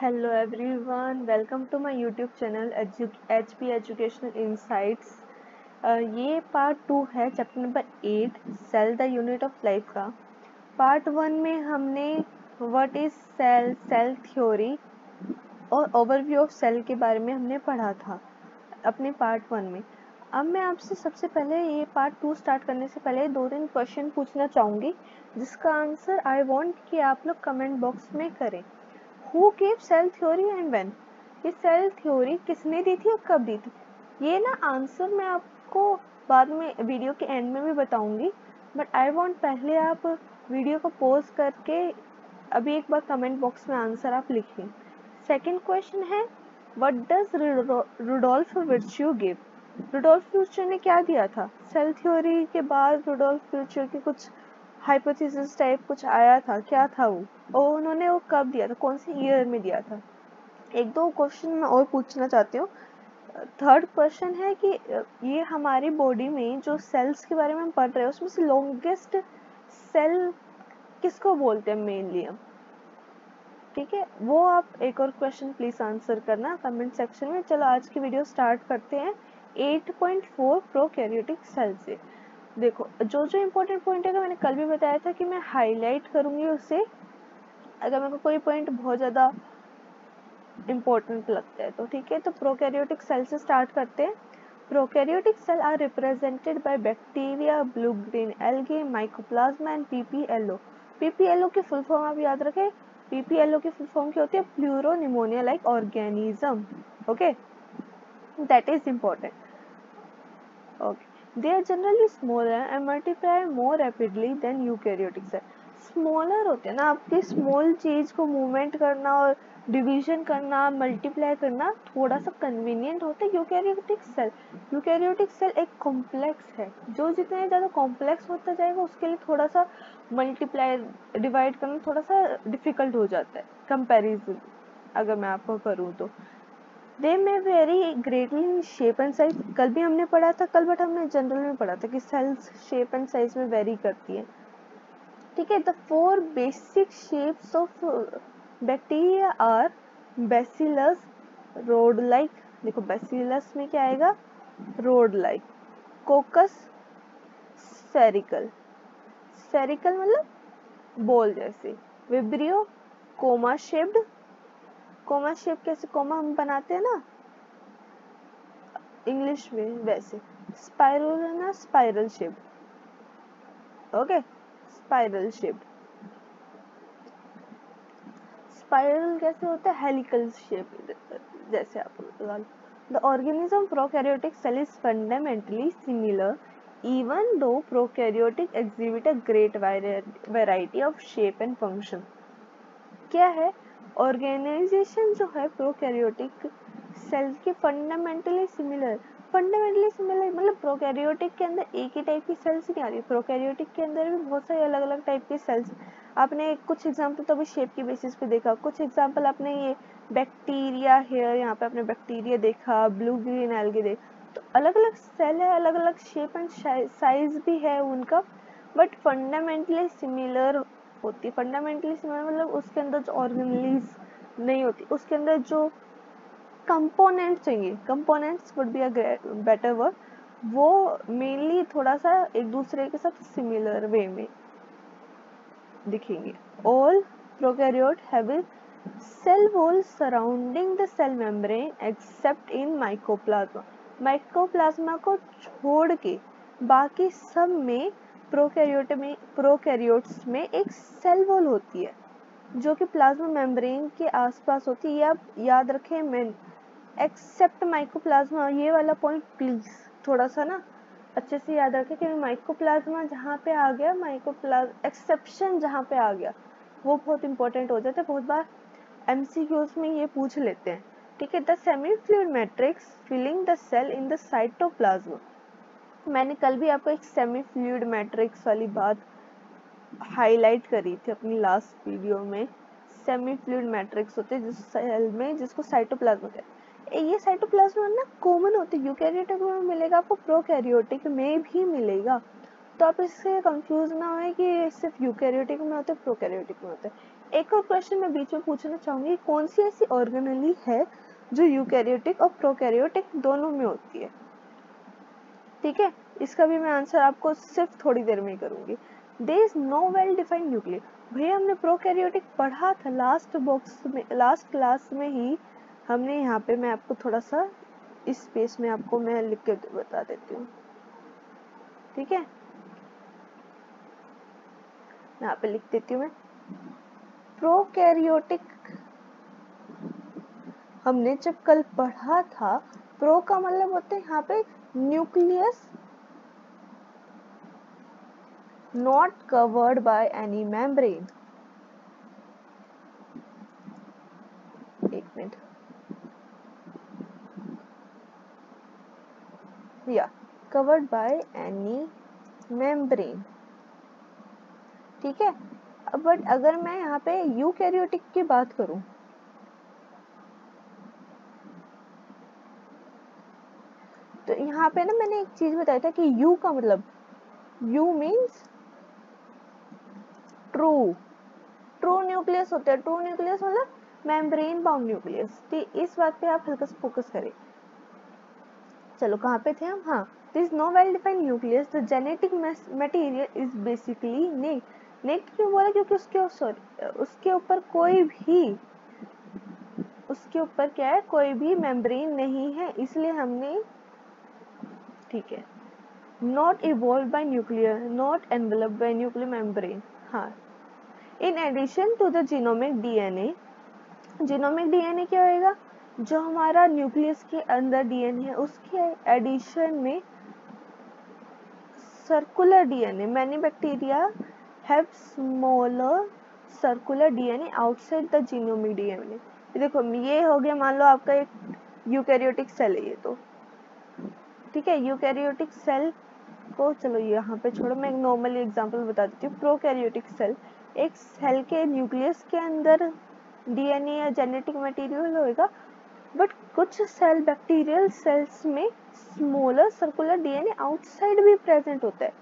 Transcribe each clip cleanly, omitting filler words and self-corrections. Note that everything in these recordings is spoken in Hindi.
Hello everyone, welcome to my YouTube channel HP educational insights. ये पार्ट 2 है chapter number 8 cell the unit of life का। पार्ट 1 में हमने what is cell, cell theory और ओवरव्यू ऑफ सेल के बारे में हमने पढ़ा था अपने पार्ट 1 में। अब मैं आपसे सबसे पहले ये पार्ट 2 स्टार्ट करने से पहले 2-3 क्वेश्चन पूछना चाहूँगी जिसका आंसर आई वांट कि आप लोग कमेंट बॉक्स में करें। Who gave cell theory and when? ये सेल थ्योरी किसने दी थी और कब दी थी? ये ना आंसर मैं आपको बाद में वीडियो के एंड में भी बताऊंगी, बट आई वांट पहले आप वीडियो को पॉज करके अभी एक बार कमेंट बॉक्स में आंसर आप लिखें। सेकंड क्वेश्चन है what does Rudolf Virchow give? Rudolf Virchow ने क्या दिया था? सेल थ्योरी के बाद रुडोल्फ विर्च्यू की कुछ हाइपोथेसिस टाइप कुछ आया था, क्या था वो, और उन्होंने वो कब दिया था, कौन से ईयर में दिया था? एक दो क्वेश्चन मैं और पूछना चाहती हूँ। थर्ड क्वेश्चन है कि ये हमारी बॉडी में जो सेल्स के बारे में हम पढ़ रहे हैं उसमें से लॉन्गेस्ट सेल किसको बोलते हैं मेनली हम? ठीक है, वो आप एक और क्वेश्चन प्लीज आंसर करना कमेंट सेक्शन में। चलो आज की वीडियो स्टार्ट करते हैं 8.4 प्रोकैरियोटिक सेल से। देखो जो जो इम्पोर्टेंट पॉइंट है, मैंने कल भी बताया था कि मैं हाईलाइट करूंगी उसे, अगर मेरे को कोई पॉइंट बहुत ज़्यादा इम्पोर्टेंट लगता है तो। ठीक है, तो प्रोकैरियोटिक सेल से स्टार्ट करते हैं। Prokaryotic cell are represented by bacteria, blue green algae, mycoplasma and PPLO. PPLO की फुल फॉर्म आप याद रखें, पीपीएलओ की फुल फॉर्म क्या होती है? Pleuro pneumonia like organism. Okay, that is important. Okay, they are generally smaller and multiply more rapidly than eukaryotic cell. Smaller होते हैं ना, आपकी स्मॉल चीज को मूवमेंट करना और डिवीजन करना, मल्टीप्लाई करना थोड़ा सा कन्वीनियंट होता है। यूकैरियोटिक सेल, यूकैरियोटिक सेल एक कॉम्प्लेक्स है, जो जितने ज़्यादा कॉम्प्लेक्स होता जाएगा उसके लिए थोड़ा सा मल्टीप्लाई डिवाइड करना थोड़ा सा डिफिकल्ट हो जाता है कंपैरिजन अगर मैं आपको करूँ तो। दे में very greatly in shape and size, कल भी हमने पढ़ा था कल, बट हमने जनरल में पढ़ा था कि सेल्स शेप एंड साइज में वेरी करती है। ठीक है, the 4 basic shapes of bacteria are bacillus, rod like, देखो बैसिलस में क्या आएगा? Rod like. Coccus spherical, spherical मतलब बॉल जैसे। Vibrio comma shaped, comma shape कैसे कोमा हम बनाते हैं ना इंग्लिश में वैसे। स्पाइरल है ना, spiral shape. Okay, spiral shape. Spiral कैसे होता है? हेलिकल शेप जैसे आप लगा लो। The organism prokaryotic cell is fundamentally similar even though prokaryotic exhibit a great variety of shape and function. क्या है? ऑर्गेनाइजेशन जो है प्रोकैरियोटिक सेल के फंडामेंटली सिमिलर। फंडामेंटली सिमिलर मतलब प्रोकैरियोटिक के अंदर एक ही टाइप की सेल्स नहीं आ रही, प्रोकैरियोटिक के अंदर भी बहुत सारे अलग अलग टाइप के सेल्स। आपने कुछ एग्जांपल तो अभी शेप की बेसिस पे देखा, कुछ एग्जांपल आपने ये बैक्टीरिया हेयर, यहाँ पे आपने बैक्टीरिया देखा, ब्लू ग्रीन एल्गे देखा, तो अलग अलग सेल है, अलग अलग शेप एंड साइज भी है उनका, बट फंडामेंटली सिमिलर होती है। फंडामेंटली सिमिलर मतलब उसके अंदर जो ऑर्गेनेल्स नहीं होती, उसके अंदर जो कंपोनेंट्स चाहिए, components would be a better word, वो मेनली थोड़ा सा एक दूसरे के साथ सिमिलर वे में दिखेंगे। All prokaryote have cell wall surrounding the cell membrane except in mycoplasma. Mycoplasma को छोड़ के बाकी सब में प्रोकैरियोट्स में एक सेल वॉल होती है जो कि प्लाज्मा मेम्ब्रेन के आसपास होती है। ये आप याद रखें, मैं एक्सेप्ट माइकोप्लाज्मा, ये वाला पॉइंट प्लीज थोड़ा सा ना अच्छे से याद रखें कि माइकोप्लाज्मा जहाँ पे आ गया, एक्सेप्शन जहाँ पे आ गया वो बहुत इंपॉर्टेंट हो जाता है। बहुत बार एमसीक्यूज में ये पूछ लेते हैं। ठीक है, the semi fluid matrix filling the cell in the cytoplasm. मैंने कल भी आपको एक सेमी फ्लूइड मैट्रिक्स वाली बात हाईलाइट करी थी अपनी लास्ट वीडियो में। सेमी फ्लूइड मैट्रिक्स होते हैं जिस सेल में, जिसको साइटोप्लाज्म कहते हैं। ये साइटोप्लाज्म ना कॉमन होते हैं, यूकैरियोटिक में मिलेगा आपको, प्रोकैरियोटिक में भी मिलेगा। तो आप इससे कंफ्यूज ना होए कि ये सिर्फ यूकैरियोटिक में होता है प्रोकैरियोटिक में होता है। एक और क्वेश्चन मैं बीच में पूछना चाहूंगी, कौन सी ऐसी ऑर्गेनेली है जो यूकैरियोटिक और प्रोकैरियोटिक दोनों में होती है? ठीक है, इसका भी मैं आंसर आपको सिर्फ थोड़ी देर में करूंगी। There is no well defined nucleus. भैया हमने प्रोकैरियोटिक पढ़ा था लास्ट बॉक्स में, लास्ट क्लास में ही हमने। यहाँ पे मैं आपको थोड़ा सा इस पेज में आपको मैं लिख के बता देती हूँ। ठीक है, यहाँ पे लिख देती हूँ मैं। प्रोकैरियोटिक हमने जब कल पढ़ा था, प्रो का मतलब होता है यहाँ पे nucleus not covered by any membrane. एक मिनट, या covered by any membrane। ठीक है, बट अगर मैं यहाँ पे यूकैरियोटिक की बात करूं, तो यहाँ पे ना मैंने एक चीज बताया था कि यू का मतलब, यू मीन्स ट्रू न्यूक्लियस होता है। ट्रू न्यूक्लियस मतलब मेम्ब्रेन बाउंड न्यूक्लियस। ठीक, इस बात पे आप हल्का सा फोकस करें। चलो कहाँ पे थे हम? हाँ, this no well defined nucleus, the genetic material is basically naked. Naked क्यों बोला? क्योंकि उसके ऊपर क्या है, कोई भी मेम्ब्रेन नहीं है, इसलिए हमने, ठीक है, not evolve by nuclear, not enveloped by nuclear membrane. हाँ, in addition to the genomic DNA, genomic DNA क्या होएगा? जो हमारा न्यूक्लियस के अंदर डीएनए है, उसके एडिशन में circular DNA, many bacteria have smaller circular DNA outside the genomic DNA. देखो ये हो गया, मान लो आपका एक यूकैरियोटिक सेल है ये, तो ठीक है, यूकैरियोटिक सेल को चलो यहाँ पे छोड़ो, मैं एक नॉर्मल एग्जांपल बता देती हूँ। प्रोकैरियोटिक सेल, एक सेल के न्यूक्लियस के अंदर डीएनए या जेनेटिक मटेरियल होगा, बट कुछ सेल, बैक्टीरियल सेल्स में स्मॉलर सर्कुलर डीएनए आउटसाइड भी प्रेजेंट होता है।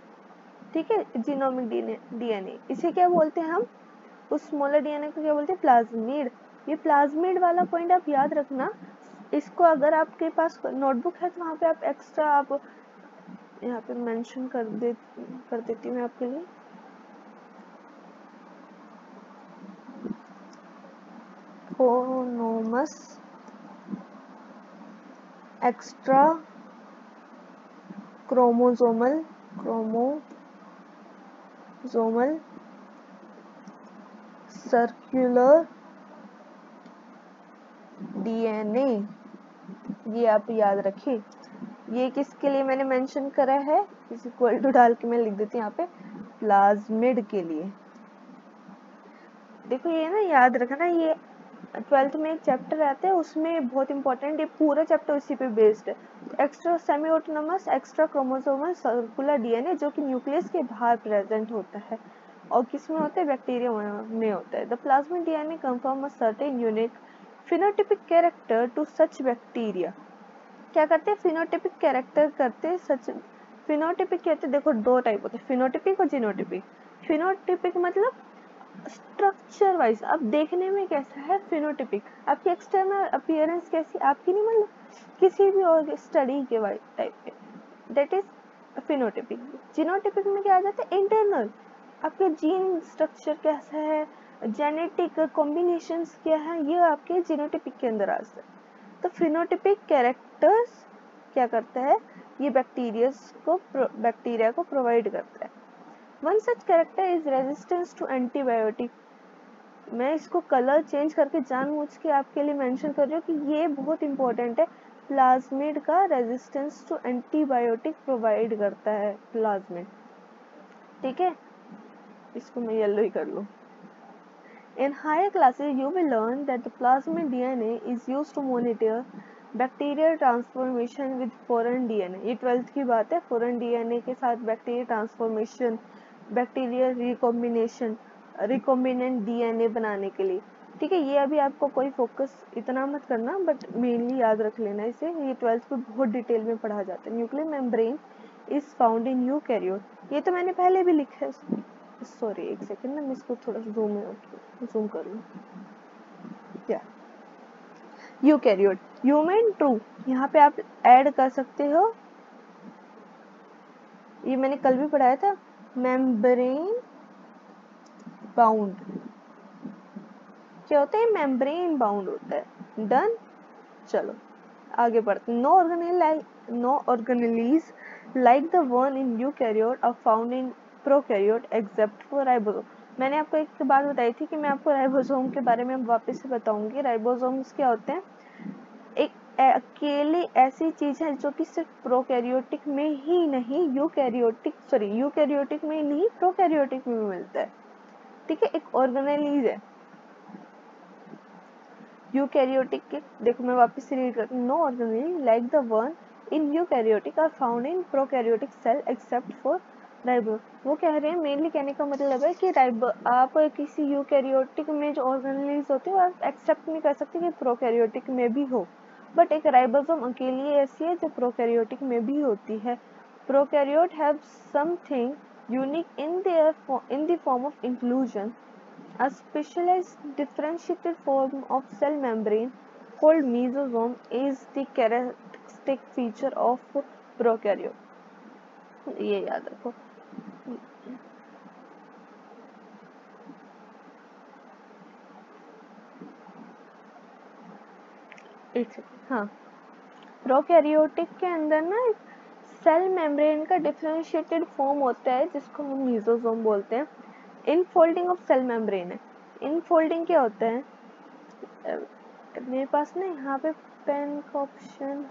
ठीक है, जीनोमिक डीएनए, इसे क्या बोलते हैं हम? उस स्मॉलर डीएनए को क्या बोलते हैं? प्लाज्मिड। ये प्लाज्मिड वाला पॉइंट आप याद रखना। इसको अगर आपके पास नोटबुक है तो वहाँ पे आप एक्स्ट्रा, आप यहाँ पे मेंशन कर देती हूँ मैं आपके लिए। फोनोमस एक्स्ट्रा क्रोमोसोमल सर्कुलर डीएनए, ये आप याद रखिए। ये किसके लिए मैंने मेंशन करा है? इस इक्वल टू डाल के मैं लिख देती हूँ यहाँ पे, प्लाज्मिड के लिए। देखो ये ना याद रखना, ये 12th में एक चैप्टर आता है, उसमें बहुत इंपॉर्टेंट, ये पूरा चैप्टर उसी पे बेस्ड है। Extra semi autonomous extra chromosomal circular DNA, जो कि न्यूक्लियस के बाहर प्रेजेंट होता है, और किस में होता है? बैक्टीरिया में होता है। The plasmid DNA confirm a certain unique phenotypic character to such bacteria. क्या करते हैं? फिनोटाइपिक कैरेक्टर करते हैं सच। फिनोटाइपिक कहते हैं, देखो दो टाइप होते हैं, फिनोटाइपिक और जीनोटाइपिक। फिनोटाइपिक मतलब स्ट्रक्चर वाइज आप देखने में कैसा है, फिनोटाइपिक आपकी एक्सटर्नल अपीयरेंस कैसी, आपकी नहीं, मतलब किसी भी और स्टडी के टाइप पे, दैट इज फिनोटाइपिक। जीनोटाइपिक में क्या आ जाता है? इंटरनल, आपके जीन स्ट्रक्चर कैसा है, जेनेटिक कॉम्बिनेशंस क्या है, ये आपके जीनोटाइपिक के अंदर आ जाता है। तो फिनोटाइपिक कैरेक्टर्स क्या करता है? ये बैक्टीरिया को प्रोवाइड करता है। One such character is resistance to antibiotic. मैं इसको कलर चेंज करके जानबूझ के आपके लिए मेंशन कर रही हूँ कि ये बहुत इंपॉर्टेंट है। प्लाज्मिड का रेजिस्टेंस टू एंटीबायोटिक प्रोवाइड करता है प्लाज्मिड। ठीक है, इसको मैं येलो ही कर लूँ। In higher classes, you will learn that the plasmid DNA is used to monitor bacterial transformation with foreign DNA. ये 12th की बात है, foreign DNA के साथ bacterial transformation, bacterial recombinant DNA बनाने के लिए। ठीक है, ये अभी आपको कोई फोकस इतना मत करना, बट मेनली याद रख लेना इसे, ये 12th में बहुत डिटेल में पढ़ा जाता है। Nuclear membrane is found in eukaryote. ये तो मैंने पहले भी लिखा है, सॉरी एक सेकंड ना, मैं इसको थोड़ा जूम कर लूँ। क्या यूकैरियोट, ह्यूमन ट्रू, यहाँ पे आप ऐड कर सकते हो, ये मैंने कल भी पढ़ाया था, मेम्ब्रेन बाउंड। क्या होता है? मेम्ब्रेन बाउंड होता है। डन, चलो आगे बढ़ते हैं। No organelles like the one in eukaryote are found in prokaryote except for ribosome. मैंने आपको एक बात बताई थी कि मैं आपको राइबोसोम के बारे में वापस से बताऊंगी। राइबोसोम्स क्या होते हैं? एक अकेली ऐसी चीज है जो कि सिर्फ प्रोकैरियोटिक में ही नहीं, यूकैरियोटिक में ही नहीं, प्रोकैरियोटिक में भी मिलता है। ठीक है, एक ऑर्गेनेलीज है यूकैरियोटिक के। देखो मैं वापस से रीड करती हूँ। No organelle like the one in eukaryotic are found in prokaryotic cell except for ribo. वो कह रहे हैं, मेनली कहने का मतलब है कि आप किसी यूकैरियोटिक में जो ऑर्गेनेल्स होते हैं आप एक्सेप्ट नहीं कर सकते कि प्रोकैरियोटिक में भी हो, बट एक राइबोसोम अकेली ऐसी है जो प्रोकैरियोटिक में भी होती है। Prokaryote have something unique in the form of inclusion. A specialized differentiated form of cell membrane called mesosome is the characteristic feature of prokaryote. ये याद रखो। एक सेकंड, हाँ, प्रोकैरियोटिक के अंदर ना सेल मेम्ब्रेन का डिफरेंशिएटेड फॉर्म होता है जिसको हम मेसोसोम बोलते हैं। इनफोल्डिंग ऑफ सेल मेम्ब्रेन है। इनफोल्डिंग क्या होता है? मेरे पास ना यहाँ पे पेन का ऑप्शन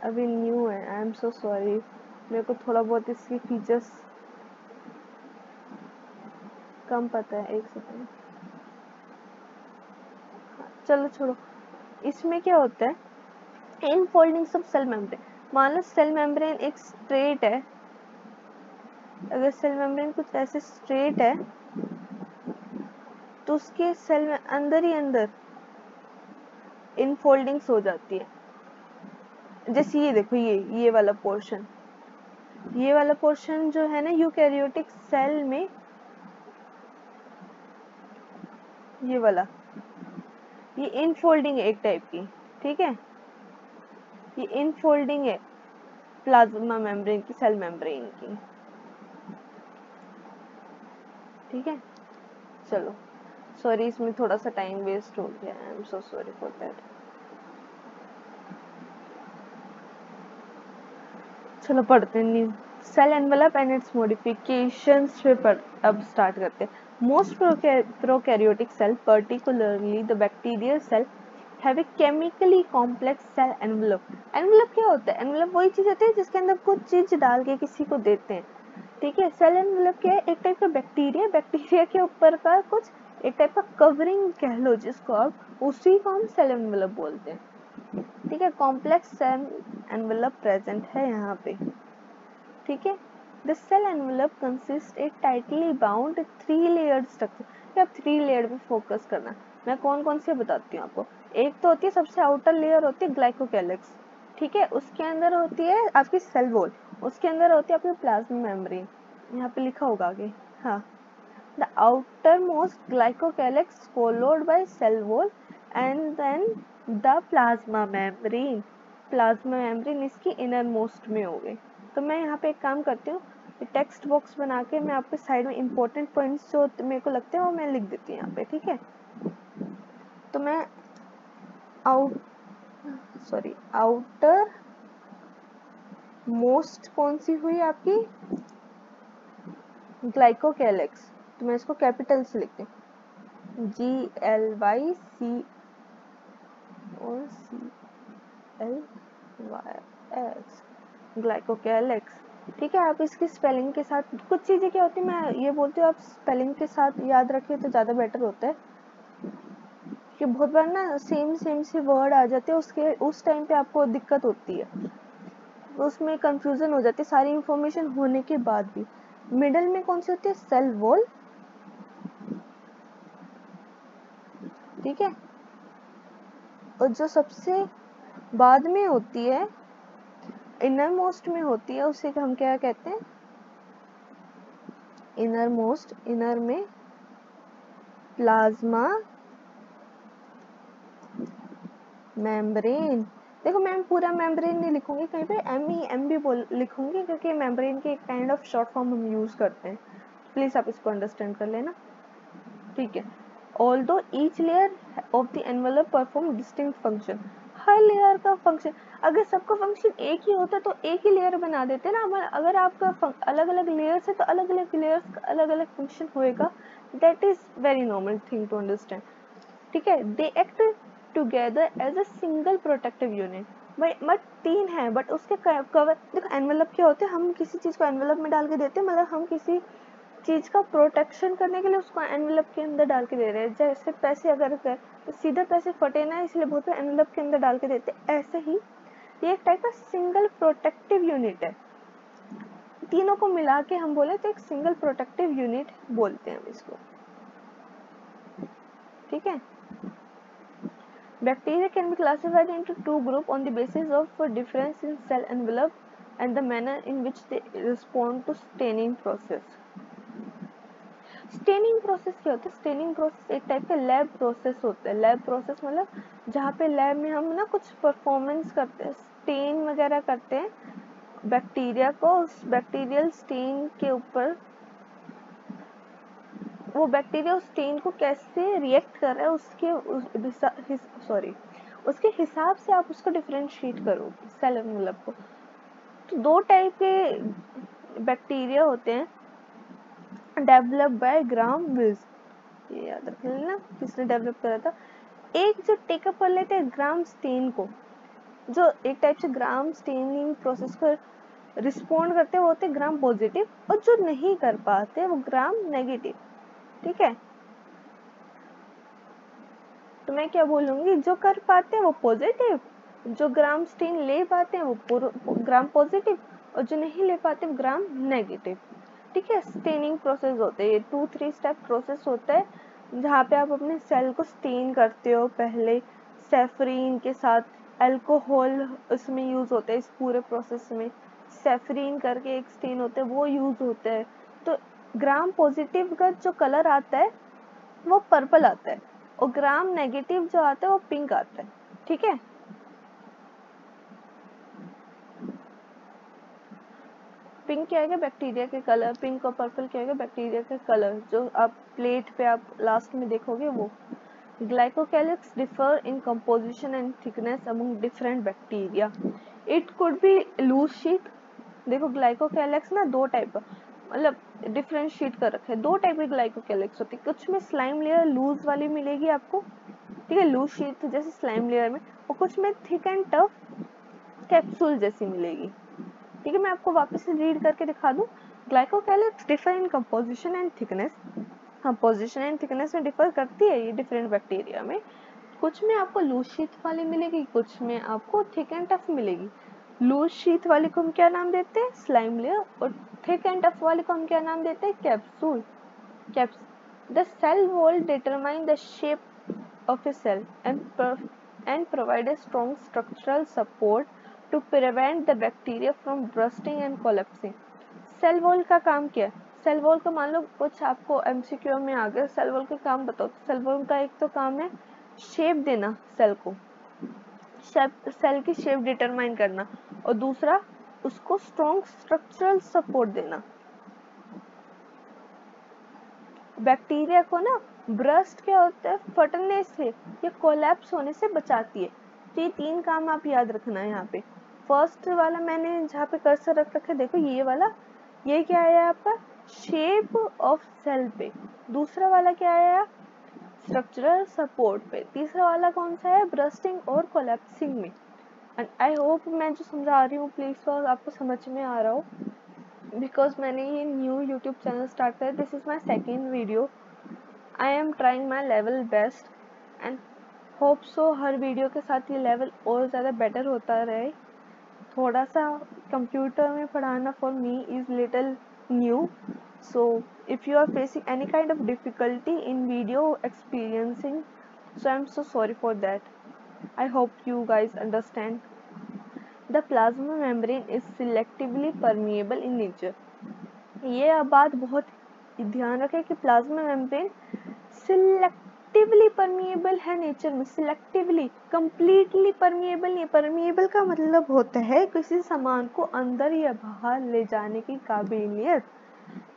अभी न्यू है, आई एम सो सॉरी, मेरे को थोड़ा बहुत इसकी फीचर्स कम पता है। एक सेकंड, चलो छोड़ो। इसमें क्या होता है? इनफोल्डिंग ऑफ सेल मेम्ब्रेन, मान लो सेल मेम्ब्रेन एक स्ट्रेट है, अगर सेल मेम्ब्रेन कुछ ऐसे स्ट्रेट है तो उसके सेल में अंदर ही अंदर इनफोल्डिंग्स हो जाती है। जैसे ये देखो, ये वाला पोर्शन, ये वाला पोर्शन जो है ना यूकैरियोटिक सेल में, ये वाला, ये इनफोल्डिंग है एक टाइप की। ठीक है, ये इनफोल्डिंग है प्लाज्मा मेम्ब्रेन की, सेल मेम्ब्रेन की। ठीक है, चलो सॉरी, इसमें थोड़ा सा टाइम वेस्ट हो गया, I am so sorry for that. चलो पढ़ते हैं new cell envelope and its modifications पे अब स्टार्ट करते हैं। Most prokaryotic cell, particularly the bacterial cell, have a chemically complex cell envelope. Envelope क्या होता है? एनवेलप वही चीज होती है जिसके अंदर कुछ चीज डाल के किसी को देते हैं। ठीक है, सेल एनवेलप क्या है? एक टाइप का बैक्टीरिया, बैक्टीरिया के ऊपर का कुछ एक टाइप का कवरिंग कह लो जिसको आप, उसी को हम सेल एनवेलप बोलते हैं। ठीक है, कॉम्प्लेक्स सेल एनवेलप प्रेजेंट है यहाँ पे। ठीक है, the cell envelope consist a tightly bound 3 layered structure. आप 3 लेयर पे फोकस करना। मैं कौन कौन से बताती हूँ आपको। एक तो होती है सबसे आउटर लेयर होती है ग्लाइकोकैलिक्स। ठीक है, उसके अंदर होती है आपकी सेल वॉल, उसके अंदर होती है आपकी प्लाज्मा मेम्ब्रेन, यहाँ पे लिखा होगा आगे, हाँ। The outermost glycocalyx followed by cell wall and then the plasma membrane. Plasma membrane इसकी innermost में हो गई। तो मैं यहाँ पे एक काम करती हूँ, टेक्स्ट बॉक्स बना के मैं आपके साइड में इंपॉर्टेंट पॉइंट्स जो मेरे को लगते हैं वो मैं लिख देती हूँ यहाँ पे। ठीक है, तो मैं आउटर मोस्ट कौन सी हुई आपकी? ग्लाइकोकैलिक्स। तो मैं इसको कैपिटल से लिखती हूँ, GLYCOCLYS, ग्लाइकोकैलिक्स। ठीक है, आप इसकी स्पेलिंग के साथ कुछ चीज़ें क्या होती है, मैं ये बोलती हूँ आप स्पेलिंग के साथ याद रखिए तो ज़्यादा बेटर होता है, कि बहुत बार ना सेम से वर्ड आ जाते हैं, उसके उस टाइम पे आपको दिक्कत होती है, उसमें कंफ्यूजन हो जाती है सारी इंफॉर्मेशन होने के बाद भी। मिडल में कौन सी होती है? Cell wall. ठीक है, और जो सबसे बाद में होती है इनर मोस्ट में होती है, उसे हम क्या कहते हैं, इनर मोस्ट, इनर में प्लाज्मा मेम्ब्रेन। देखो मैं पूरा मेम्ब्रेन नहीं लिखूंगी, कहीं पे एम भी बोल लिखूंगी, क्योंकि मेम्ब्रेन की एक काइंड ऑफ शॉर्ट फॉर्म हम यूज करते हैं, प्लीज आप इसको अंडरस्टैंड कर लेना, ठीक है। Although each layer of the envelope perform distinct function, her layer का फंक्शन, अगर सबका फंक्शन एक ही होता तो एक ही लेयर बना देते ना, अगर आपका अलग अलग लेयर्स है तो अलग अलग लेयर्स का अलग अलग फंक्शन होएगा, that is very normal thing to understand, ठीक है। They act together as a single protective unit, but तीन है, बट उसके कवर, देखो एनवेलप क्या होते हैं, हम किसी चीज को एनवेलप में डाल के देते हैं, मतलब हम किसी चीज का प्रोटेक्शन करने के लिए उसको एनवेलप के अंदर डाल के दे रहे हैं, जैसे पैसे अगर कर तो सीधा पैसे फटे ना, इसलिए बहुत एनवेलप के अंदर डाल के देते हैं, ऐसे ही ये एक टाइप का सिंगल प्रोटेक्टिव यूनिट है, तीनों को मिला के हम बोले तो एक सिंगल प्रोटेक्टिव यूनिट बोलते हैं हम इसको, ठीक है। Bacteria can be classified into two groups on the basis of difference in cell envelope and the manner in which they respond to staining process. Staining process क्या होता है, स्टेनिंग प्रोसेस एक टाइप का लैब प्रोसेस होता है, लैब प्रोसेस मतलब जहाँ पे लैब में हम ना कुछ परफॉर्मेंस करते हैं, स्टेन वगैरह करते हैं बैक्टीरिया को, उस बैक्टीरियल स्टेन के ऊपर वो बैक्टीरिया उस स्टेन को कैसे रिएक्ट कर रहा है उसके हिसाब से आप उसको डिफरेंशिएट करोगे सेल एनवेलप को। तो दो टाइप के बैक्टीरिया होते हैं डेवलप बाय ग्राम विल्स, ये याद रख लेना किसने डेवलप करा था। एक जो टेकअप कर लेते हैं ग्राम स्टेन को, जो एक टाइप से ग्राम स्टेनिंग प्रोसेस को रिस्पॉन्ड करते हैं वो होते हैं ग्राम पॉजिटिव, और जो नहीं कर पाते वो ग्राम नेगेटिव, ठीक है। तो मैं क्या बोलूंगी, जो कर पाते हैं वो पॉजिटिव, जो ग्राम स्टेन ले पाते हैं वो ग्राम पॉजिटिव, और जो नहीं ले पाते वो ग्राम नेगेटिव, ठीक है। स्टेनिंग प्रोसेस होते हैं, 2-3 स्टेप प्रोसेस होता है जहाँ पे आप अपने सेल को स्टेन करते हो, पहले सेफरीन के साथ अल्कोहल उसमें यूज होता है, इस पूरे प्रोसेस में सेफरीन करके एक स्टेन होता है वो यूज होता है। तो ग्राम पॉजिटिव का जो कलर आता है वो पर्पल आता है, और ग्राम नेगेटिव जो आता है वो पिंक आता है, ठीक है। पिंक क्या है बैक्टीरिया के कलर, पिंक और पर्पल क्या है बैक्टीरिया के कलर, जो आप प्लेट पे आप लास्ट में देखोगे वो। Glycocalyx differ in composition and thickness among different bacteria, it could be loose sheet. देखो ग्लाइकोकैलिक्स ना दो टाइप, मतलब डिफरेंशिएट कर रखे हैं, दो टाइप की ग्लाइकोकैलिक्स होती है, कुछ में स्लाइम लेयर लूज वाली मिलेगी आपको, ठीक है, लूज शीट जैसे स्लाइम लेयर में, और कुछ में थिक एंड टफ कैप्सूल जैसी मिलेगी, ठीक है। मैं आपको वापस से रीड करके दिखा दूं। Glycocalyx differ in composition and thickness, composition and thickness में डिफर करती है ये डिफरेंट बैक्टीरिया में, कुछ में आपको लूज शीट वाली मिलेगी, कुछ में आपको थिक एंड टफ मिलेगी। लूज शीट वाली को हम क्या नाम देते हैं, स्लाइम लेयर, और थिक एंड टफ वाली को हम क्या नाम देते हैं, capsule. The cell wall determine the shape of a cell and provide a strong structural support to prevent the bacteria from bursting and collapsing. Cell wall का काम क्या है, सेल वॉल का मान लो कुछ आपको एमसीक्यू में आ गया, सेल वॉल का काम बताओ। सेल वॉल का एक तो काम है शेप देना सेल को, सेल की शेप डिटरमाइन करना, और दूसरा उसको स्ट्रॉन्ग स्ट्रक्चरल सपोर्ट देना। बैक्टीरिया को ना ब्रस्ट क्या होता है, फटने से या कोलैप्स होने से बचाती है। तो ये तीन काम आप याद रखना है यहाँ पे। फर्स्ट वाला मैंने जहाँ पे कर्सर रख रखा है देखो, ये वाला, ये क्या आया आपका शेप ऑफ सेल पे, दूसरा वाला क्या आया स्ट्रक्चरल सपोर्ट पे, तीसरा वाला कौन सा है ब्रस्टिंग और कोलैप्सिंग में। एंड आई होप मैं जो समझा रही हूँ प्लीज आपको समझ में आ रहा हो, बिकॉज मैंने ये न्यू यूट्यूब चैनल स्टार्ट किया, this is my second video, I am trying my level best and hope so her video के साथ ये लेवल और ज़्यादा बेटर होता रहे। थोड़ा सा कंप्यूटर में पढ़ाना for me is little new, so if you are facing any kind of difficulty in video experiencing, so I am so sorry for that, I hope you guys understand. The plasma membrane is selectively permeable in nature. ये अब बात बहुत ध्यान रखें कि प्लाज्मा मेम्ब्रेन सिलेक्टिवली परमिएबल है नेचर में। सिलेक्टिवली, कंप्लीटली परमिएबल नहीं। परमिएबल का मतलब होता है किसी सामान को अंदर या बाहर ले जाने की काबिलियत।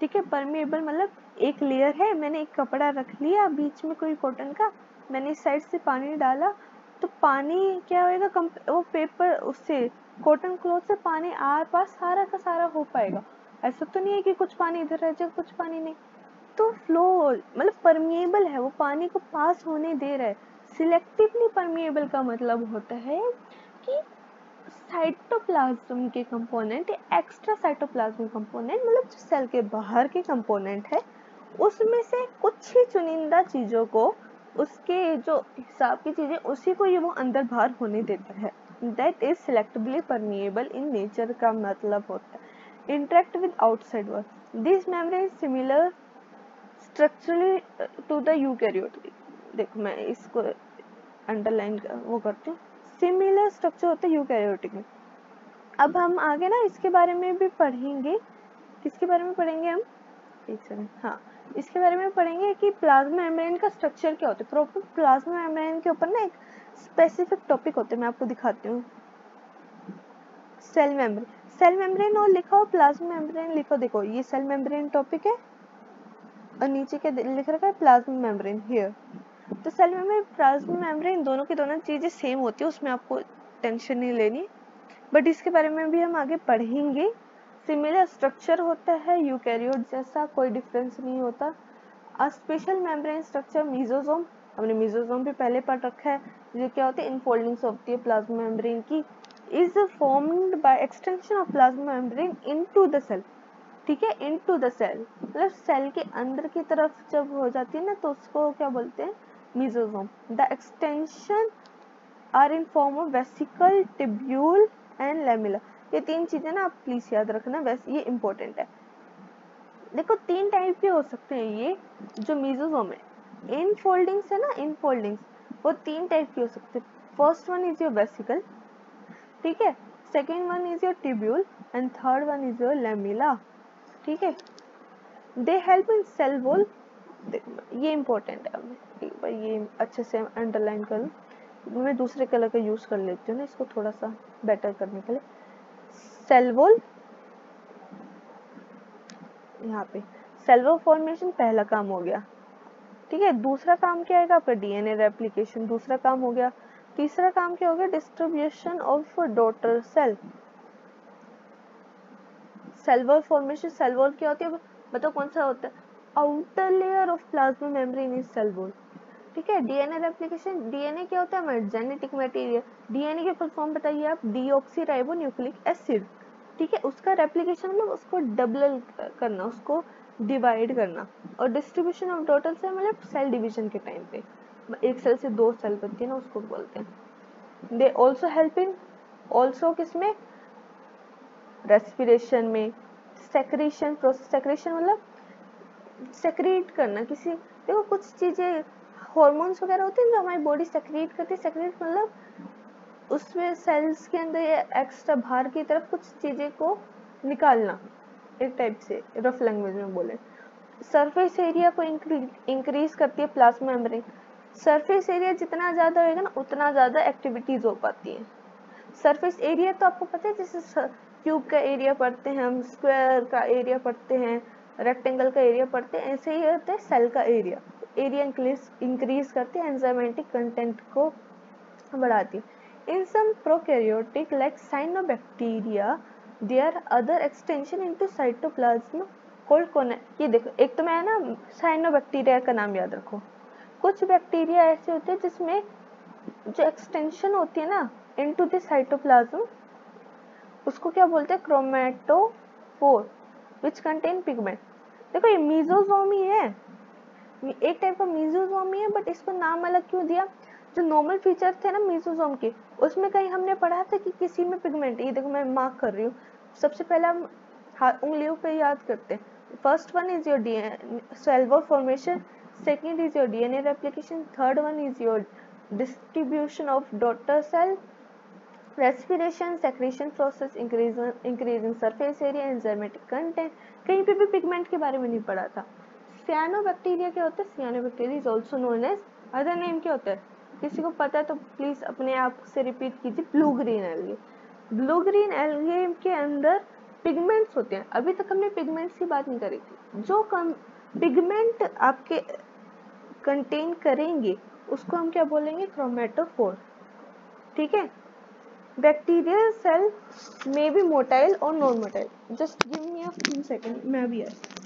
ठीक है, परमिएबल मतलब एक लेयर है, मैंने एक कपड़ा रख लिया बीच में कोई कॉटन का, मैंने इस साइड से पानी डाला तो पानी क्या होएगा, वो पेपर उससे कॉटन क्लॉथ से पानी आर पास सारा का सारा हो पाएगा। ऐसा तो नहीं है कि कुछ पानी इधर रह जाए कुछ पानी नहीं। तो फ्लो मतलब परमिएबल है, वो पानी को पास होने दे रहा है। सिलेक्टिवली परमिएबल का मतलब होता है कि साइटोप्लाज्म के कंपोनेंट, एक्स्ट्रा साइटोप्लाज्म कंपोनेंट मतलब जो सेल के बाहर के कंपोनेंट है, उसमें से कुछ ही चुनिंदा चीजों को, उसके जो हिसाब की चीजें उसी को ये वो अंदर बाहर होने देता है। That is selectively permeable in nature का मतलब होता है interact with outside world. This membrane similar structurally to the eukaryote. देखो मैं इसको अंडरलाइन वो करती हूँ, सिमिलर स्ट्रक्चर होता है यूकैरियोटिक में। अब हम आगे ना इसके बारे में भी पढ़ेंगे। किसके बारे में पढ़ेंगे हम, एक सेकंड, हाँ इसके बारे में पढ़ेंगे कि प्लाज्मा मेम्ब्रेन का स्ट्रक्चर क्या होता है। प्रॉपर प्लाज्मा मेम्ब्रेन के ऊपर ना एक स्पेसिफिक टॉपिक होते हैं, मैं आपको दिखाती हूँ। सेल मेम्ब्रेन, सेल मेम्ब्रेन और लिखा हो, प्लाज्मा मेम्ब्रेन लिखो। देखो ये सेल मेम्ब्रेन टॉपिक है और नीचे क्या लिख रखा है, प्लाज्मा मेम्ब्रेन हियर। तो सेल मेम्ब्रेन प्लाज्मा मेम्ब्रेन दोनों की दोनों चीजें सेम होती है, उसमें आपको टेंशन नहीं लेनी, बट इसके बारे में भी हम आगे पढ़ेंगे। सिमिलर स्ट्रक्चर होता है यूकैरियोट जैसा, कोई डिफरेंस नहीं होता। A special membrane structure mesosome, हमने मेसोसोम भी पहले पढ़ रखा है, जो क्या होती है इनफोल्डिंग्स होती है प्लाज्मा मेम्ब्रेन की, is formed by extension of plasma membrane into the cell. ठीक है, इनटू द सेल मतलब सेल के अंदर की तरफ जब हो जाती है ना तो उसको क्या बोलते हैं, mesosome. The extension are in form of vesicle, tubule and lamellae. ये तीन चीजें ना आप प्लीज याद रखना, वैसे ये इंपॉर्टेंट है। देखो तीन टाइप के हो सकते हैं ये जो मेसोसोम है, इन फोल्डिंग्स है ना, इन फोल्डिंग्स वो तीन टाइप की हो सकते हैं। First one is your vesicle, ठीक है, second one is your tubule and third one is your lamella. ठीक है, they help in cell wall. ये इंपॉर्टेंट है, एक बार ये अच्छे से अंडरलाइन कर लो। मैं दूसरे कलर का यूज कर लेती हूँ ना इसको थोड़ा सा बेटर करने के लिए। सेल वॉल, यहाँ पे सेल वॉल फॉर्मेशन पहला काम हो गया। ठीक है, दूसरा काम क्या आएगा आपका, डीएनए रेप्लिकेशन, दूसरा काम हो गया। तीसरा काम क्या हो गया, distribution of daughter cell. Cell wall formation, cell wall क्या होती है बताओ कौन सा होता है, outer layer of plasma membrane is cell wall. ठीक है, डीएनए रेप्लिकेशन, डीएनए क्या होता है, जेनेटिक मटेरियल। डीएनए की फुल फॉर्म बताइए आप, डीऑक्सी न्यूक्लिक एसिड। ठीक है, उसका रेप्लिकेशन मतलब उसको डबल करना, उसको डिवाइड करना। और डिस्ट्रीब्यूशन ऑफ डॉटर सेल मतलब सेल डिवीजन के टाइम पे एक सेल से दो सेल बनती है ना, उसको बोलते हैं। They also help in, also किसमें, रेस्पिरेशन में, सेक्रेशन प्रोसेस, सेक्रेशन मतलब सेक्रेट करना किसी, देखो कुछ चीजें हॉर्मोन्स वगैरह होते हैं जो हमारी बॉडी सेक्रेट करती है। सेक्रेट मतलब उसमें सेल्स के अंदर एक्स्ट्रा बाहर की तरफ कुछ चीजें को निकालना, एक टाइप से रफ लैंग्वेज में बोले। सरफेस एरिया को इंक्रीज करती है प्लाज्मा मेम्ब्रेन। सरफेस एरिया जितना ज्यादा होगा ना उतना ज्यादा एक्टिविटीज हो पाती है। सरफेस एरिया तो आपको पता है, जैसे क्यूब का एरिया पढ़ते हैं हम, स्क्वायर का एरिया पढ़ते हैं, रेक्टेंगल का एरिया पढ़ते हैं, ऐसे ही होता है सेल का एरिया। एरिया इंक्रीज करती है, एंजाइमेटिक कंटेंट को बढ़ाती है। In some prokaryotic like cyanobacteria there other extension into cytoplasm called cone. ये देखो एक तो मैं ना साइनोबैक्टीरिया का नाम याद रखो। कुछ बैक्टीरिया ऐसे होते हैं जिसमें जो एक्सटेंशन होती है ना इनटू द साइटोप्लाज्म, उसको क्या बोलते हैं, क्रोमेटोफोर विच कंटेन पिगमेंट। देखो ये मीजोजोम ही है, एक टाइप का मीजोजोम ही है, बट इसको नाम अलग क्यों दिया। जो नॉर्मल फीचर थे ना मीजोजोम के, उसमें कहीं हमने पढ़ा था कि किसी में पिगमेंट, ये देखो मैं मार्क कर रही हूँ। सबसे पहले हम उंगलियों पे याद करते हैं। First one is your DNA cell wall formation, second is your DNA replication, third one is your distribution of daughter cell, respiration, secretion process, increasing surface area, enzymatic content. कहीं पे भी पिगमेंट के बारे में नहीं पढ़ा था। सियानोबैक्टीरिया क्या होता है? Cyanobacteria is also known as, other name क्या होता है? किसी को पता है तो प्लीज अपने आप से रिपीट कीजिए, blue green algae. Blue green algae के अंदर पिगमेंट्स होते हैं। अभी तक हमने पिगमेंट्स की बात नहीं करी थी। जो पिगमेंट आपके कंटेन करेंगे उसको हम क्या बोलेंगे? क्रोमेटोफोर। ठीक है। Bacterial cell may be motile और non motile. Just give me a few second, मैं भी है।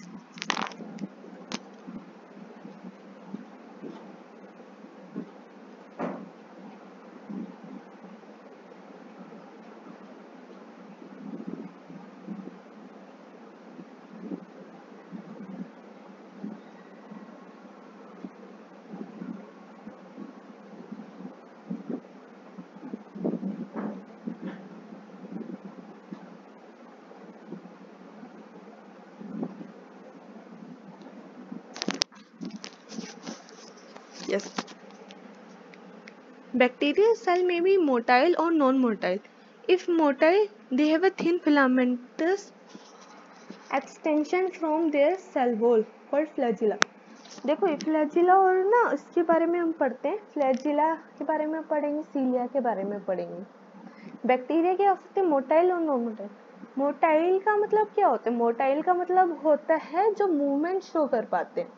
Yes. Bacterial cell may be motile or non-motile. If motile, they have a thin filamentous extension from their cell wall called flagella. देखो ये फ्लैजिला और ना इसके बारे में हम पढ़ते हैं, फ्लैजिला के बारे में पढ़ेंगे, सीलिया के बारे में पढ़ेंगे। बैक्टीरिया क्या होते हैं? मोटाइल और नॉन मोटाइल। मोटाइल का मतलब क्या होता है? मोटाइल का मतलब होता है जो मूवमेंट शो कर पाते हैं,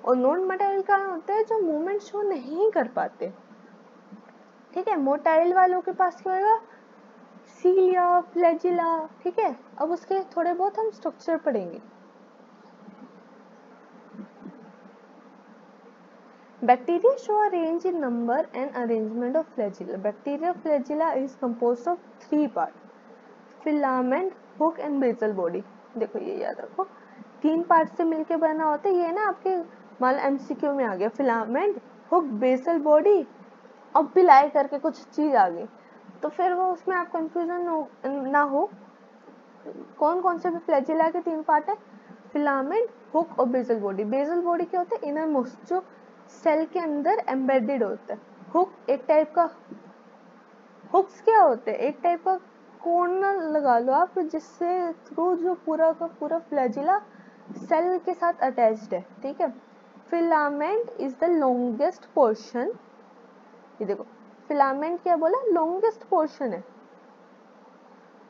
और नॉन मोटाइल का होता है जो मूवमेंट शो नहीं कर पाते। ठीक है। मोटाइल वालों के पास क्या होगा? सीलिया, फ्लैजिला। ठीक है। अब उसके थोड़े बहुत हम स्ट्रक्चर पढ़ेंगे। Bacteria show a range in number and arrangement of flagella. Bacteria flagella is composed of 3 parts: filament, hook and basal body. देखो ये याद रखो, 3 पार्ट से मिलके बना होता है। ये ना आपके मान MCQ में आ गया, फिलामेंट, हुक, बेसल बॉडी और पिलाई करके कुछ चीज आ गई, तो फिर वो उसमें आप कंफ्यूजन ना हो। कौन कौन से भी फ्लैजिला के 3 पार्ट है? फिलामेंट, हुक और बेसल बॉडी। बेसल बॉडी क्या होता है? इनर मोस्ट, जो सेल के अंदर एम्बेडेड होता है। हुक एक टाइप का, हुक्स क्या होते हैं? एक टाइप का कॉर्नर लगा लो आप, जिससे थ्रू जो पूरा का पूरा फ्लैजिला सेल के साथ अटैच्ड है। ठीक है। Filament is the longest portion. ये देखो, फिलामेंट क्या बोला? लॉन्गेस्ट पोर्शन है,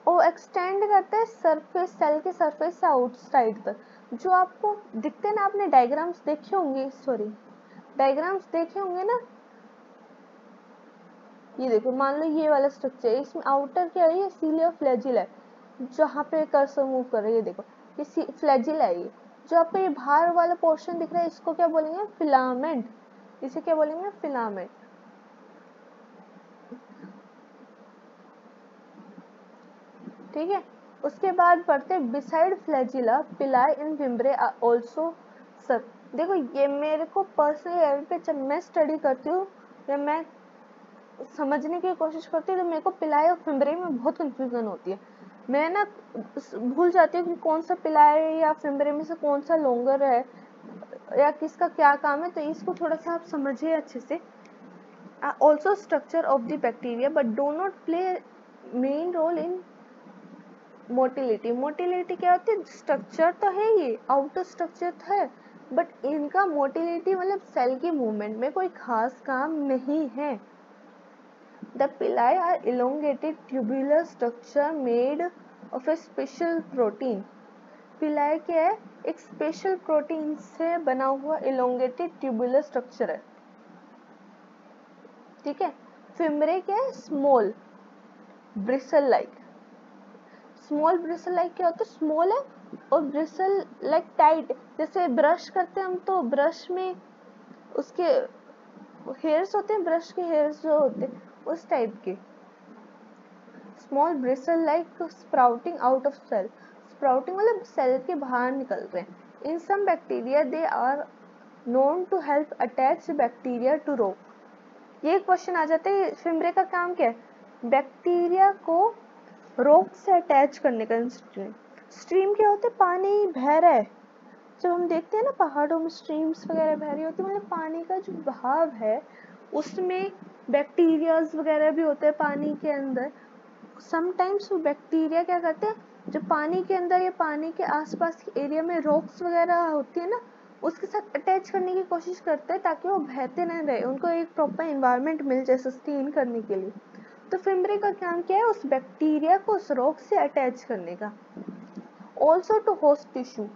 और एक्सटेंड करते हैं सरफेस, सेल के सरफेस से आउटसाइड तक। जो आपको दिखते हैं ना, आपने डायग्राम्स देखे होंगे, डायग्राम्स देखे होंगे ना। ये देखो, मान लो ये वाला स्ट्रक्चर है, इसमें आउटर क्या है? ये सीलिया फ्लैजिला है, जहाँ पे कर्सर मूव कर रही है। देखो ये फ्लैजिला है। ये जो आपको ये बाहर वाला पोर्शन दिख रहा है, इसको क्या बोलेंगे? फिलामेंट। इसे क्या बोलेंगे? फिलामेंट। ठीक है। उसके बाद पढ़ते बिसाइड फ्लैजिला पिलाई एंड विम्ब्रे आर आल्सो सब। देखो ये मेरे को पर्सनल लेवल पे जब मैं स्टडी करती हूँ या मैं समझने की कोशिश करती हूँ, तो मेरे को पिलाई और फिम्ब्रे में बहुत कंफ्यूजन होती है। मैं ना भूल जाती हूँ कि कौन सा पिलाई या फिम्ब्रे में से कौन सा लॉन्गर है या किसका क्या काम है। तो इसको थोड़ा सा आप समझिए अच्छे से। Also structure of the bacteria but do not play main role in motility. Motility क्या होती है? स्ट्रक्चर तो है, ये आउटर स्ट्रक्चर तो है, बट इनका मोटिलिटी मतलब सेल की मूवमेंट में कोई खास काम नहीं है। The pili are elongated tubular structure made of a special protein. Pili क्या है? एक स्पेशल प्रोटीन से बना हुआ इलोंगेटेड ट्यूबुलर स्ट्रक्चर है। ठीक है। फिम्ब्रे क्या है? Small bristle like. Small bristle like क्या होता है? स्मॉल है और ब्रिसल लाइक टाइट। जैसे ब्रश करते हैं हम, तो ब्रश में उसके हेयर्स होते हैं, ब्रश के हेयर्स जो होते हैं उस टाइप के। Small bristle like sprouting out of cell. Sprouting मतलब सेल के बाहर निकल रहे हैं। In some bacteria they are known to help attach bacteria to rock. ये क्वेश्चन आ जाता है, फिम्ब्रे का काम क्या है? बैक्टीरिया को रॉक से अटैच करने का। स्ट्रीम, स्ट्रीम क्या होता है? पानी बह रहा है। जब हम देखते हैं ना पहाड़ों में स्ट्रीम्स वगैरह बह रही होती है, मतलब पानी का जो बहाव है उसमें बैक्टीरियाज वगैरह भी होते हैं पानी के अंदर, समटाइम्स वो बैक्टीरिया क्या करते हैं, जो पानी के अंदर या पानी के आसपास के एरिया में रॉक्स वगैरह होती है ना, उसके साथ अटैच करने की कोशिश करते हैं ताकि वो बहते ना रहे, उनको एक प्रॉपर एनवायरनमेंट मिल जाए सस्टेन करने के लिए। तो फिम्ब्रे का काम क्या है, उस बैक्टीरिया को उस रॉक से अटैच करने का। ऑल्सो टू होस्ट टिश्यू,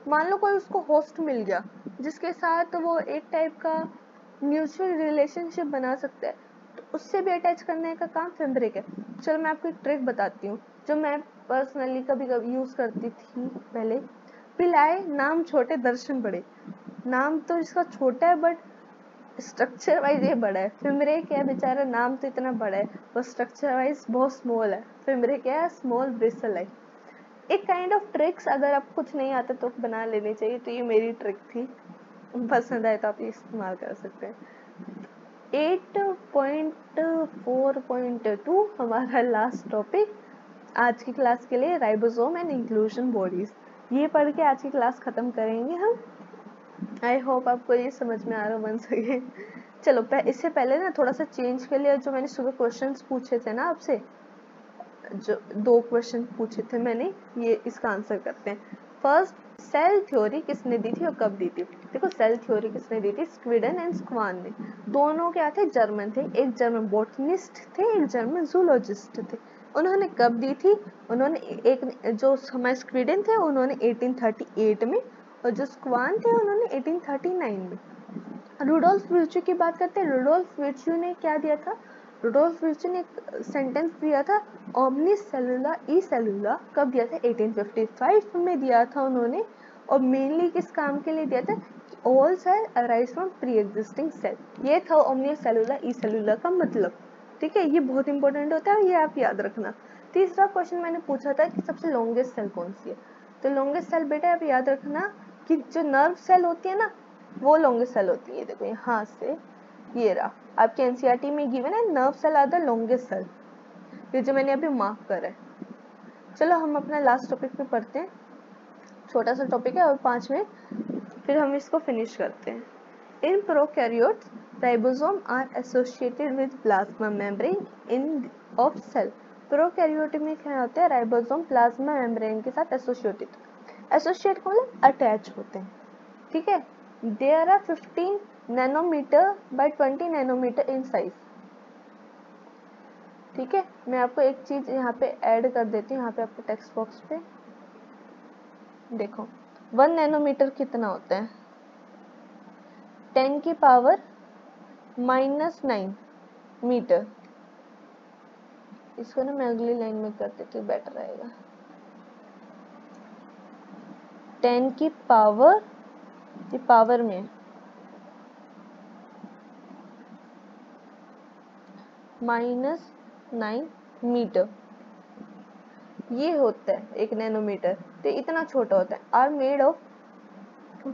मान लो कोई उसको होस्ट मिल गया जिसके साथ वो एक टाइप का म्यूचुअल रिलेशनशिप बना सकता है, तो उससे भी अटैच करने का काम फिम्ब्रे का। चलो मैं आपको एक ट्रिक बताती हूँ जो मैं पर्सनली कभी कभी यूज करती थी पहले। पिलाए नाम छोटे दर्शन बड़े, नाम तो इसका छोटा है बट स्ट्रक्चर वाइज ये बड़ा है। फिम्ब्रे क्या है बेचारा, नाम तो इतना बड़ा है पर स्ट्रक्चर वाइज बहुत स्मॉल है। फिम्ब्रे क्या है, स्मॉल ब्रिसल है। एक काइंड ऑफ ट्रिक्स, अगर आप कुछ नहीं आता तो बना लेनी चाहिए, तो ये मेरी ट्रिक थी, पसंद आए तो आप ये इस्तेमाल कर सकते हैं। 8.4.2 हमारा लास्ट टॉपिक आज की क्लास के लिए, राइबोसोम एंड इंक्लूजन बॉडीज। ये पढ़ के आज की क्लास खत्म करेंगे हम। आई होप आपको ये समझ में आ रहा बन सके। चलो इससे पहले ना थोड़ा सा चेंज के लिए, जो मैंने सुबह क्वेश्चंस पूछे थे ना आपसे, जो 2 क्वेश्चन पूछे थे मैंने, ये इसका आंसर करते हैं। फर्स्ट, सेल थ्योरी किसने दी थी और कब दी थी? देखो सेल थ्योरी किसने दी थी, स्क्वीडन एंड स्क्वान ने। दोनों क्या थे, जर्मन थे। एक जर्मन बॉटनिस्ट थे, एक जर्मन जूलॉजिस्ट थे। उन्होंने कब दी थी? उन्होंने एक जो हमारे स्क्वीडन थे उन्होंने 1838 में, और जो स्क्वान थे उन्होंने 1839 में। रुडोल्फ विर्च्यू की बात करते हैं। रुडोल्फ विर्च्यू ने क्या दिया था? रुडोल्फ विर्च्यू ने एक सेंटेंस दिया था, ओमनी सेलुला ई सेलुला। कब दिया था? 1855 में दिया था उन्होंने। और मेनली किस काम के लिए दिया था? All cell arise from pre existing cell. ये था ओमनी सेलुला ई सेलुला का मतलब। ठीक है, ये बहुत इंपॉर्टेंट होता है, ये आप याद रखना। तीसरा क्वेश्चन मैंने पूछा था कि सबसे लॉन्गेस्ट सेल कौन सी है? तो लॉन्गेस्ट सेल बेटा आप याद रखना कि जो नर्व सेल होती है ना, वो लॉन्गेस्ट सेल होती है। देखो यहाँ से ये रहा, आपके एनसीईआरटी में गिवन है, nerve cell are the longest cell, ये जो मैंने अभी मार्क करा है। चलो हम अपना लास्ट टॉपिक पे पढ़ते हैं, छोटा सा टॉपिक है और 5 मिनट, फिर हम इसको फिनिश करते हैं। In prokaryotes ribosome are associated with plasma membrane in of cell. Prokaryote में क्या होता है, राइबोसोम प्लाज्मा मेम्ब्रेन के साथ एसोसिएटेड, एसोसिएट को मतलब अटैच होते हैं। ठीक है, there are 15 nanometer by 20 nanometer in size. ठीक है, मैं आपको एक चीज यहाँ पे ऐड कर देती हूँ, यहाँ पे आपको टेक्स्ट बॉक्स पे देखो 1 नैनोमीटर कितना होता है, 10 की पावर -9 मीटर। इसको ना मैं अगली लाइन में कर देती हूँ, बेटर रहेगा। 10 की पावर, ये पावर में -9 मीटर, ये होता है 1 नैनोमीटर। तो इतना छोटा होता है। आर मेड ऑफ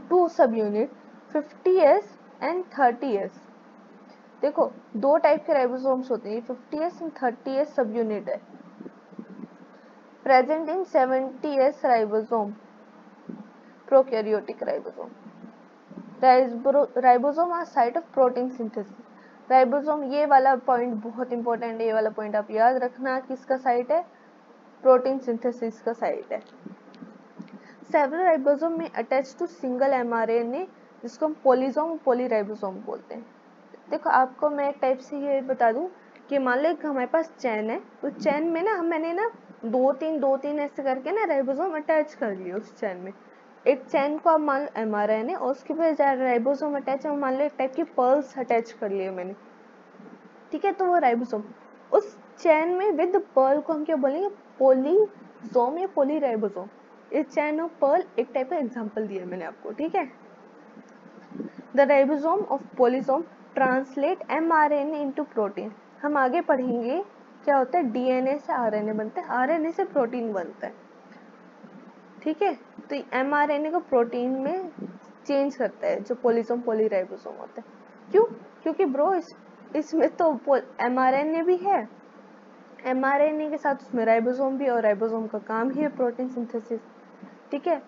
2 सब यूनिट 50s एंड 30s। देखो 2 टाइप के राइबोसोम्स होते हैं, 50s and 30s subunit है। Present in 70s ribosome, prokaryotic ribosome. Ribosome are site of protein synthesis. Ribosome, ये वाला पॉइंट बहुत इंपॉर्टेंट है, ये वाला पॉइंट आप याद रखना, किसका साइट है? प्रोटीन सिंथेसिस का साइट है। सेवरल राइबोसोम में अटैच टू सिंगल एमआरएनए, जिसको हम पॉलीसोम पॉलीराइबोसोम बोलते हैं। देखो आपको मैं एक टाइप से ये बता दूं कि मान लो हमारे पास चैन है, तो चैन में ना मैंने ना 2-3 ऐसे करके ना राइबोसोम अटैच कर लिए उस चैन में। एक चैन को आप मान लो एमआरएनए, और उसके बाद राइबोसोम अटैच है, मान लो एक टाइप की पर्ल्स अटैच कर लिए मैंने। ठीक है, तो वो राइबोसोम, उस चैन में विद पर्ल को हम क्या बोलेंगे? पॉलीसोम या पॉलीराइबोसोम। इस चैन ऑफ पर्ल एक टाइप का एग्जांपल दिया मैंने आपको। ठीक है, the ribosome of polysome translate mRNA into protein. हम आगे पढ़ेंगे क्या होता है, डीएनए से आरएनए बनता है, आरएनए से प्रोटीन बनता है। ठीक है, तो एमआरएनए को प्रोटीन में चेंज करता है जो पॉलीसोम पॉलीराइबोसोम होता है। क्यों? क्योंकि ब्रो इसमें तो एमआरएनए भी है, एमआरएनए के साथ उसमें राइबोसोम भी, और राइबोसोम का काम ही है प्रोटीन सिंथेसिस। ठीक है,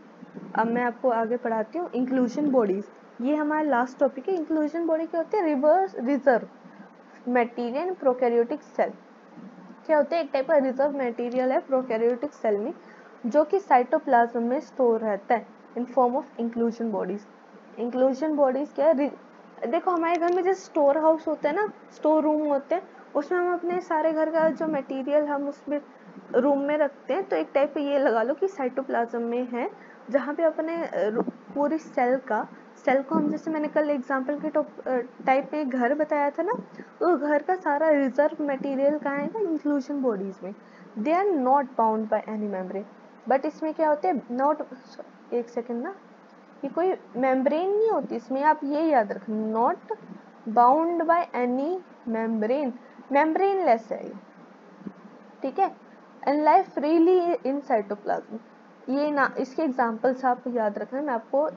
अब मैं आपको आगे पढ़ाती हूँ इंक्लूजन बॉडीज। ये हमारा लास्ट टॉपिक है। इंक्लूजन बॉडी क्या होती है? Reverse reserve material prokaryotic cell. क्या होते हैं, एक टाइप का रिजर्व मटेरियल है प्रोकैरियोटिक सेल में, जो कि साइटोप्लाज्म में स्टोर रहता है in form of inclusion bodies. Inclusion bodies क्या है, देखो हमारे घर में जैसे स्टोर हाउस होता है ना, स्टोर रूम होते हैं, उसमें हम अपने सारे घर का जो मटेरियल हम उसमें रूम में रखते हैं, तो एक टाइप ये लगा लो कि साइटोप्लाज्म में है, जहाँ पे अपने पूरी सेल को हम, जैसे मैंने कल एग्जांपल के टाइप में घर बताया था ना, तो घर का सारा रिजर्व मटेरियल कहाँ है ना, इंक्लूजन बॉडीज में। They are not bound by any membrane, but इसमें क्या होते हैं, नॉट, एक सेकेंड ना, ये कोई मेम्ब्रेन नहीं होती इसमें, आप ये याद रखना, not bound by any membrane, membrane less है ये, ठीक है, and life freely in cytoplasm. ये ना, इसके एग्जांपल्स आप याद रखना, मैं आपको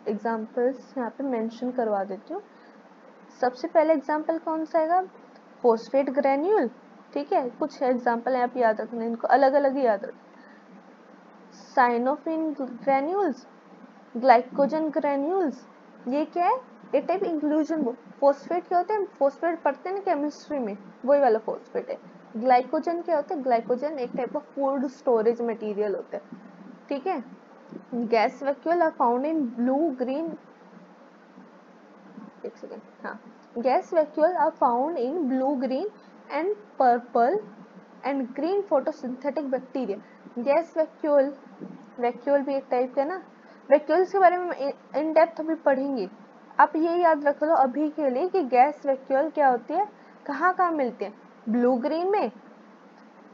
एग्जांपल्स यहाँ पे मेंशन करवा देती हूँ। सबसे पहले एग्जांपल कौन सा है, फोस्फेट ग्रेन्यूल, ठीक है, कुछ एग्जांपल है आप याद रखना, इनको अलग अलग ही याद रखना। साइनोफिन ग्रेन्यूल्स, ग्लाइकोजन ग्रेन्यूल्स, ये क्या है, एक टाइप इंक्लूजन। फोस्फेट क्या होते हैं, फोस्फेट पढ़ते हैं ना केमिस्ट्री में, वही वाला फोस्फेट है। ग्लाइकोजन क्या होता है, ग्लाइकोजन एक टाइप का फूड स्टोरेज मटेरियल होता है, ठीक है। Gas vacuole are found in blue green, एक सेकेंड, हाँ, gas vacuole are found in blue green and purple and green photosynthetic bacteria. Gas vacuole, vacuole भी एक टाइप का ना, वैक्यूल्स के बारे में इन डेप्थ अभी पढ़ेंगे। आप ये याद रख लो अभी के लिए कि गैस वैक्यूल क्या होती है, कहाँ कहाँ मिलते हैं, ब्लू ग्रीन में,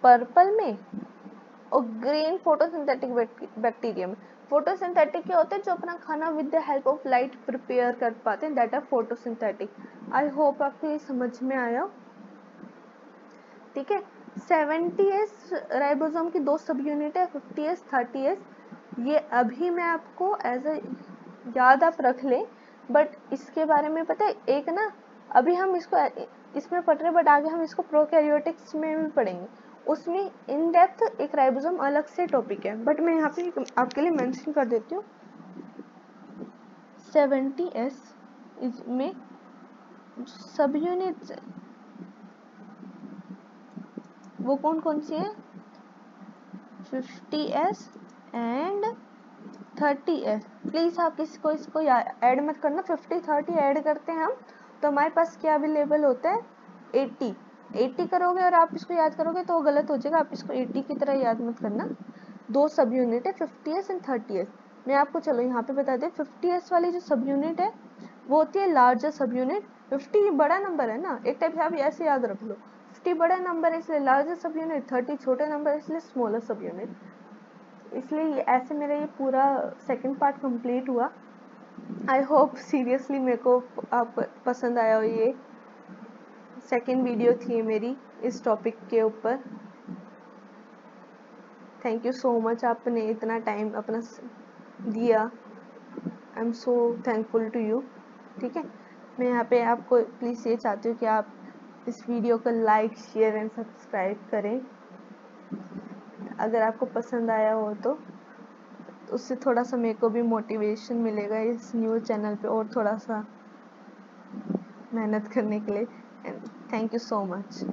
पर्पल में और ग्रीन फोटोसिंथेटिक बैक्टीरिया में। फोटोसिंथेटिक क्या होते हैं, जो अपना खाना with the help of light prepare कर पाते हैं, that are photosynthetic. I hope आपको ये समझ में आया, ठीक है। 70S राइबोसोम की 2 सब यूनिट है, 50S 30S, ये अभी मैं आपको एज ए याद आप रख लें, बट इसके बारे में पता है एक ना, अभी हम इसको इसमें पढ़ रहे हैं, बट आगे हम इसको प्रोकैरियोटिक्स में भी पढ़ेंगे, उसमें इन डेप्थ एक राइबोसोम अलग से टॉपिक है, बट मैं यहाँ पे आपके लिए मेंशन कर देती हूँ। 70S इसमें सब यूनिट्स वो कौन कौन सी है, 50S एंड 30S। प्लीज आप इसको ऐड मत करना, 50 30 ऐड करते हैं हम तो हमारे पास क्या अवेलेबल होता है, 80 करोगे और आप इसको याद करोगे तो गलत हो जाएगा, आप इसको 80 की तरह याद मत करना। 2 सब यूनिट है, 50S एंड 30S। मैं आपको चलो यहाँ पे बता दें, 50S वाली जो सब यूनिट है वो होती है लार्जर सब यूनिट। 50 बड़ा नंबर है ना, एक टाइप से आप ऐसे याद रख लो, 50 बड़ा नंबर है इसलिए लार्जर सब यूनिट, 30 छोटे नंबर है इसलिए स्मॉलर सब यूनिट। इसलिए ऐसे मेरा ये पूरा सेकंड पार्ट कंप्लीट हुआ। आई होप सीरियसली मेरे को आप पसंद आया हो, ये सेकंड वीडियो थी मेरी इस टॉपिक के ऊपर। थैंक यू सो मच, आपने इतना टाइम अपना दिया, I am so thankful to you, ठीक है। मैं यहाँ पे आपको प्लीज़ ये चाहती हूँ कि आप इस वीडियो को लाइक शेयर एंड सब्सक्राइब करें, अगर आपको पसंद आया हो तो उससे थोड़ा सा मेरे को भी मोटिवेशन मिलेगा इस न्यू चैनल पे और थोड़ा सा मेहनत करने के लिए। And thank you so much,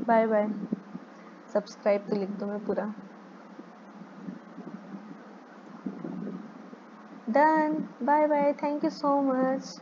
bye bye. Subscribe तो लिख दो मैं पूरा, done, bye bye, thank you so much.